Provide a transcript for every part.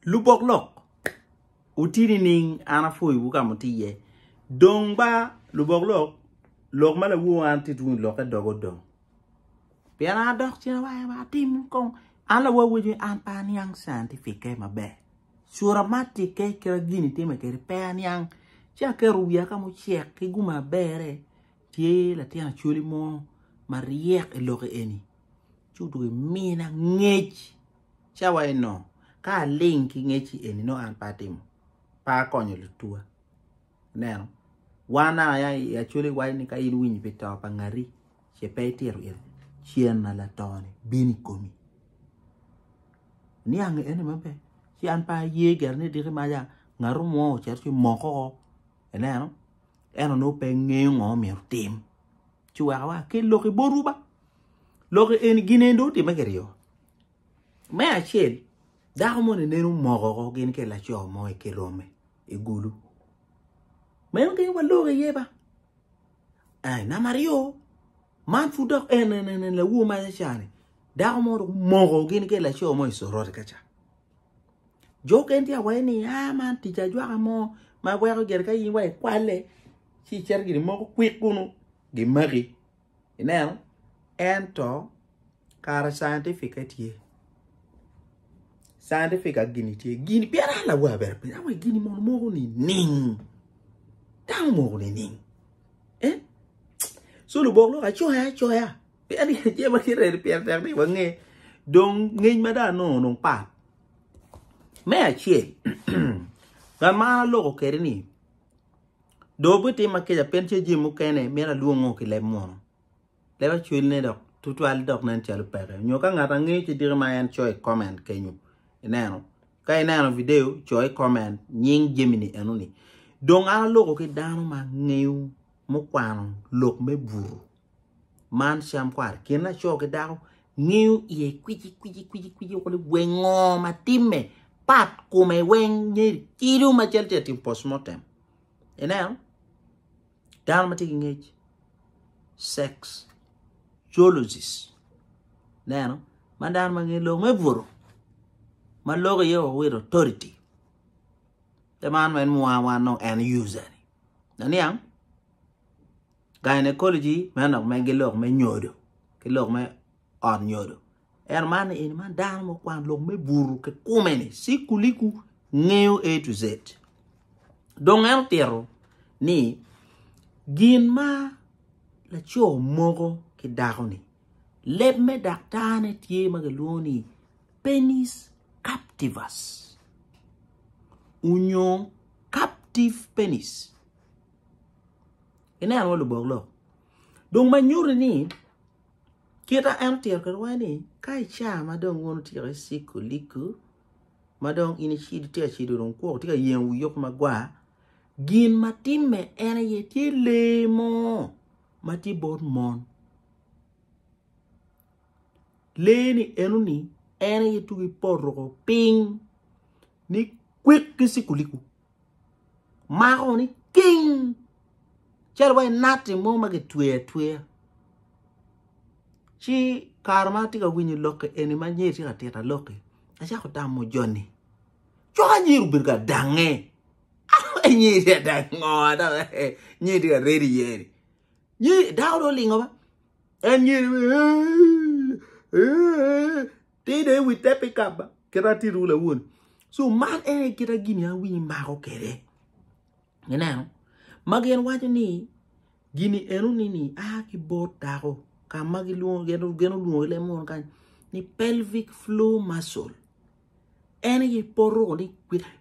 Ka-Bokolok. Utini ning anafui wuka mutiye. Dongba Ka-Bokolok. Lok mala wu anti tu lok dogo dong. Piana dok china wa tim kong. Ala wa wuju an pan yang scientific ke mabe. Suramati ke kira gini time ke pan yang. Chia ke ruya kamu check ke guma bere. Tie la tiana chuli mo. Mariek eloke eni. Chudu mina ngech. Chia wa no. Ka link ngechi eni no an patim. Pa konyo lutua. Neno. Wana ya chuli wa ni ka iluini pita pa ngari. Che peti ru Tyen na la tone. Bini komi. Ni ange ene mabe. Si an pa yeger ni diri maya. Ngaru mo cherchi moko. Neno. Eno no pe ngeo mi tim. Chua wa ke loki boruba. Loki eni ginendo ti magerio. Me a chel. Dako mo nenu moko gin ke la cho mo e ke rome. E gulu. Me nge wa loki yeba. Ay na Mario. Man fudok en la wu ma chane. Dako mo moko gin ke la cho mo e soror kacha. Joke enti a wani man tija jwa mo ma wero ger ka yin wa kwale. Si chergi mo quick kuno. Gimari. Inel. Ento. Kara scientific etie. Scientific a gini tie. Gini. Piara la waber. Awa gini mo ni ning. Tang mo ni ning. Eh? So Ka-Bokolok a choya. Piari je makire piar tak ni wange. Dong ngin mada no nong pa. Me a chie. Gama loko kere ni. Dobu te makeja penche jimu kene mera luongo ki le mono. Lewa chwil ne dok. Tutual dok nan chalu pere. Nyoka ngata ngi chi diri mayan choy comment kenyu. Inano. Ka inano video choy comment nying jimini enu ni. Dong ala loko ki dano ma ngeu mokwano lok me buru. Man sham kwar. Kena choy ki dako ngeu iye kwiji wale wengo matime. Pat kume weng nyeri. Kiru machelte tim postmortem. Inano. Down my taking age. Sexologist. Now, Madame Mangelo Mevuro. My logo yo with authority. The man when one no and user. Nanyang gynecology, man of Mangelo me nyodo. Kilog me on nyodo. And man in man down one look me buru ke kumeni. Si kuliku new A to Z. Don't altero ni. Gin ma la cho moko ki dako ni. Lep me daktane tie magaloni penis captivus. Union captive penis. Ina ano Ka-Bokolok. Dong manyuri ni kita antir karwani kai cha madong wono tire siku liku. Madong ini chidi tia chidi dong kwa tika yen uyok magwa. Gin matime ene yeti lemo mati bod mon. Leni enuni ene yetugi porro ping ni quick kisi kuliku. Maro ni king. Chalwa nati mo mage tuye. Chi karmatika winyi loke ene manyeti kateta loke. Asha kutamo joni. Choka nyiru birga dange. Nyi da ngoda nyi da ready yeri nyi da do lingo ba nyi de we tap pick up kirati rula won so man kita gini a wi ma ko kere ngena magen wajo ni gini enu ni ki bot dako ka magi lu genu lu le mon kan ni pelvic floor muscle ene porro ni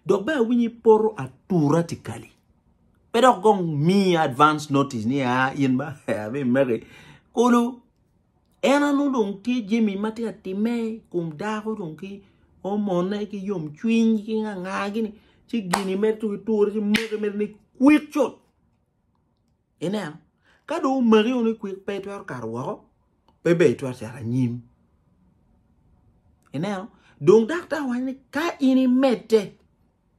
dog ba winyi porro automatically pero gong mi advance notice ni yin ba be mere kulu ena no dong ti jimi mati atime kum da ko dong ki o mona ki yom twin ki nga gini ci gini metu tour ci mere ni quick shot ena ka do mari on quick petor karwo bebe to ara nyim ena donc dakta wani ka ini mete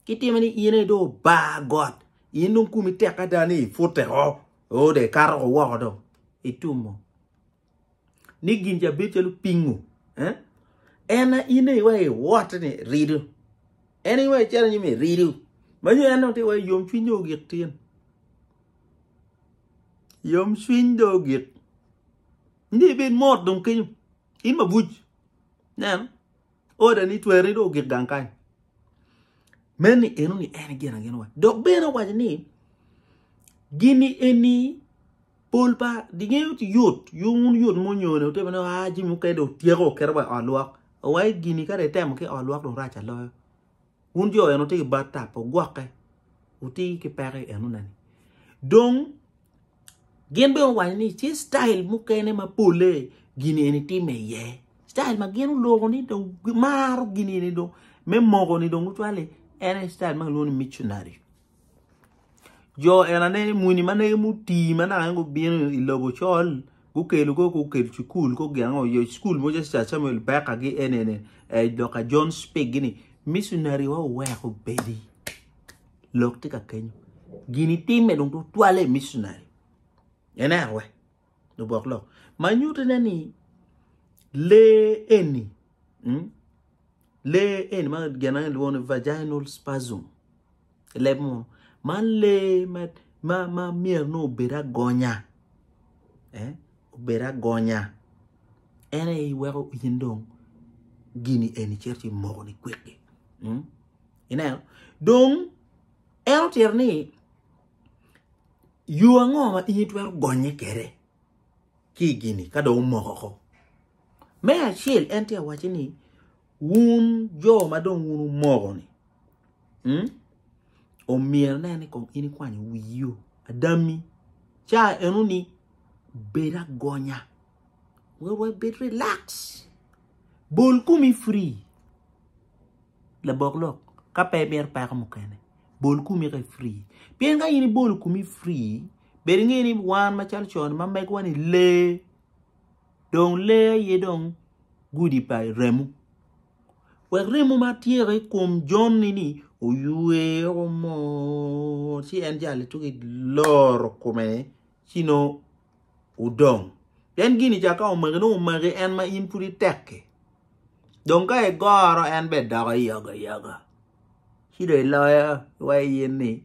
kiti mani ine do ba god inu kumi teka dani fote o de karo wo do itumo ni ginja betelu pingu ena ine wa what ni ridu Anyway, challenge me read you. Mà như anh nói thì vậy yom chuyên đồ giật tiền. Yom chuyên đồ giật. Đi bên một đồng kinh. In mà bụi. Nè. Ôi đã ní tuệ đi đồ giật gàng cay. Meni enu ni ene again wa. Dok beno wa ni. Gini eni polpa dinge yut yut mo nyone te bana haji mu kay do tiego kerba alwak. Awai gini ka de tem ke alwak do racha lo. Un jo eno te bata po gwake. Uti ke pare enu nani. Donc gen be wa ni ti style mu kene ma pole gini eni ti me ye. Style ma genu lo ni do maru gini ni do même mo ni do mutwale ene style ma lo ni missionary. Yo ena ne muni mane muti mana ngo bien ilobo chol go kelu go kelu school go gango yo school mo just Samuel back agi ene doka John speak gini missionary wa ko bedi lokte ka kenyo gini time dong to toile missionary ena we do bok lo manyute nani le eni ma gana won vaginal spasm le mo man le ma mier no bera gonya bera gonya ene wero yindong gini eni cherti mo ni kweke ina donc elterni yuango ma yitwer gonye kere ki gini kado mo ko me a chiel ente wachini un jo madong unu mo ni o mier nene kong ini kwani wiyo adami cha enuni bera gonya we bet relax bol kumi free la boklok ka pe mer pa ko kene bol kumi re free bien ga ini bol kumi free ber ngeni wan ma chal chon ma meg wani le don le ye don gudi pa remu we remu ma tiere comme John ni uyue omo si enjale tuki lor come sino udong bien gini jaka o mari en ma in puri tekke donc ay goro en be daga yaga si de la way yeni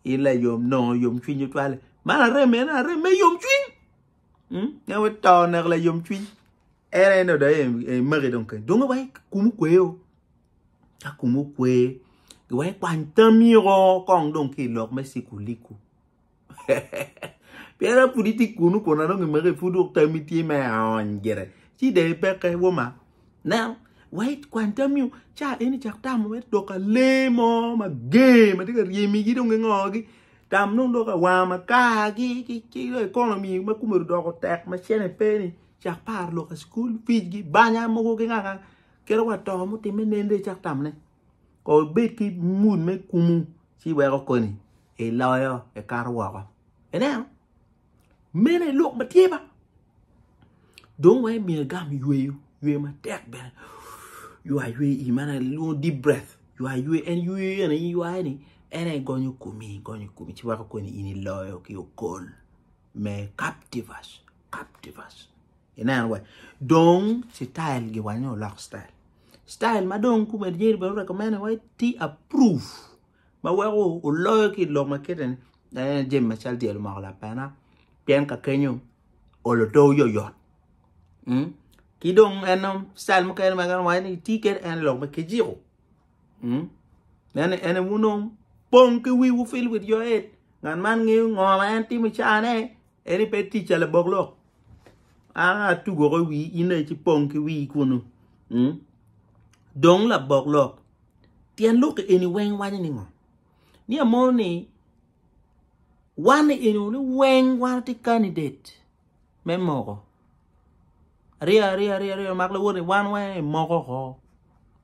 ila yom no yom twin twale mana reme yom twin ya we to na la yom twin ere no de mari donc way kumu kweo akumu kwe gwe kwantamiro kong don ki lok Mexico liku pera politiku nu kona no ngere fudu tamiti me angere ti de peke woma now wait kwantamio cha eni cha tamu wet doka lemo ma game de yemi gi don ngogi tam no doka wa ma ka gi economy ma kumeru doko tek ma chene peni cha parlo ka school fees gi banya mo go nga kero wa to mo ti menende cha tam ne ko beti mun me kumu si wero koni e layo e karwa ko ena mene lok matieba don way mi gam yue ma tek ben you are yue imana lo deep breath you are yue and you are ni ene gonyo kumi si wero koni ini layo ki o kol me captivas ena way don si style gi wanyo lifestyle style madong ku me jeri ba recommend why ti approve ma wero o lo ki lo maketen jem ma chal diel ma la pana bien ka kenyo o lo do yo ki dong enom style mo ken ma gan why ni ticket en lo ma ke jiro ene munom pon ki wi feel with your head ngan man ngi ngoma en ti mi chane eni pe ti chale boglok tu go wi ine ti pon ki wi kunu dong la boklok Tyen look any wang one anymore. Near morning one in only wang one the candidate. Memoro. Ria Macla one way moko.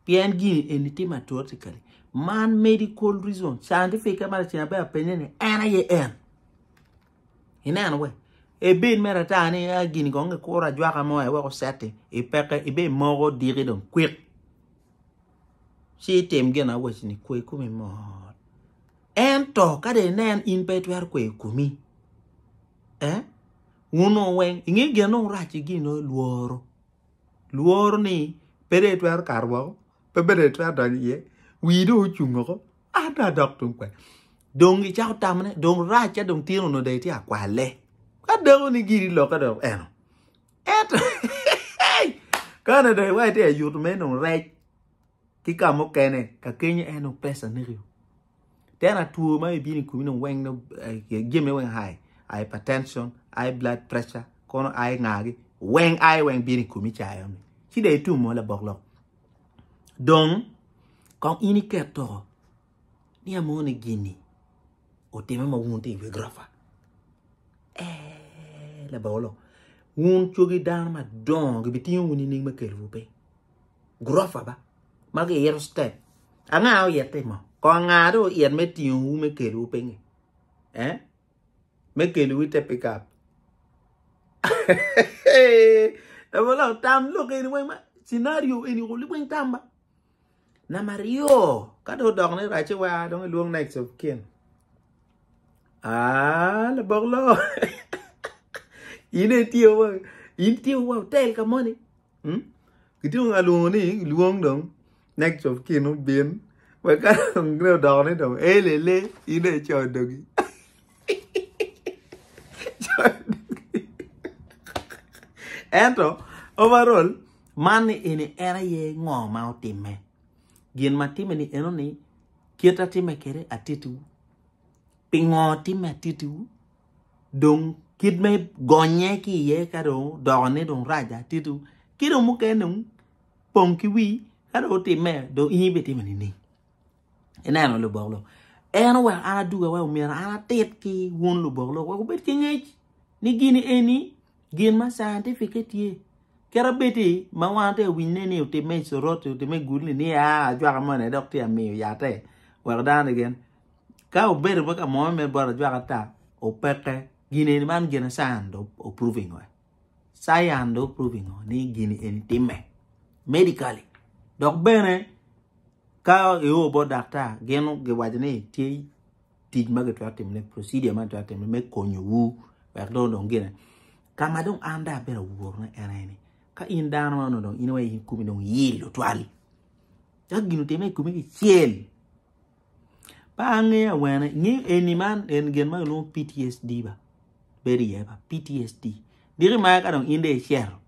Pian Guinea anything mathematically. Man medical reason. Scientific medicine by opinion and I in any way. A bit meratani a guinea gong a cora juacamo I was setting a pecker a bit more diridum quick. She tem gena was in a quick kumi more. And talk at a nan in bed where quick kumi. Uno wang in a no right again no luoro. Luoro ni peretwer carbo, peretwer done ye. we do chungo ada dok tung kwa dong gi chao tam ne dong ra cha dong tiro no dei ti akwa le ka do ni giri lo ka do eno et kana dei wa ti ayu to me no re ki ka mo ke ne ka kenya eno pesa ne rio tena tu ma bi ni ku no weng no give me weng high hypertension high blood pressure kono ai ngagi weng bi ni ku mi cha yo chi dei tu mo la bok lo dong kong ini keto ni amone gini o tema ma wunti we grafa la bolo wun chogi dan ma dong bi tin wuni ning ma kelu pe grafa ba ma ge yer step anga o yete mo ko nga do yen me tin wu me kelu pe ni me kelu te pick up la bolo tam lo ke ni ma scenario eni ko li wen tamba na Mario kado dog ne ra che wa dong luong next of kin la boglo ine tio wa tel ka money kitu ngalu ni luong dong next of kin no bien wa ka ngro dog ne dong le ine cho dogi ento overall man ini era ye ngo ma otime gien matime ni eno ni kieta time kere atitu pingo time atitu dong kid me gonye ki ye karo done dong raja atitu kido muke nung ponki wi karo time do ibe time ni ena no lo boglo eno wa ana duga wa umira ana tet ki won lo boglo ko bet ki ngej ni gini eni gien ma certificate ye kera beti ma wante winne ni te me sorote te me gurni ni jwa ka mone doctor mi ya te well done again ka o ber ba ka mo me bora jwa ka ta o peke gine ni man gina sando o proving wa sayando proving ni gini en time medically dok bene ka e o bo doctor geno ge wajne ti tij ma ge twatim ne procedure ma twatim me konyo wu wa do don gina kama don anda bera wor na ereni ka in dano no ino way kumi no yilo twali jaginu teme kumi ki ciel pange awena ni eniman en gen ma lo PTSD ba beri ba PTSD diri ma ka don inde share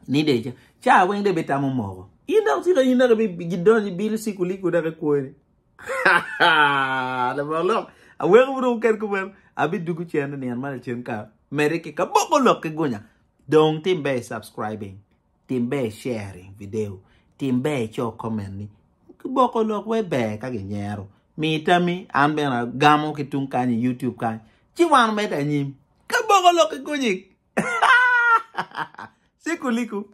ni de cha wen de betamo mogo inda usira inda be gidon bil sikuli ko da ko ni la bolo awe ko ker ko abi dugu chen ni an ma chen ka mereke Ka-Bokolok ke gonya dong timbe subscribing timbe sharing video timbe cho comment ni Ka-Bokolok we be ka genyero mi tami ambe na gamo ke tun kan YouTube kan chi wan me ta nyim Ka-Bokolok ke gonyik sikuliku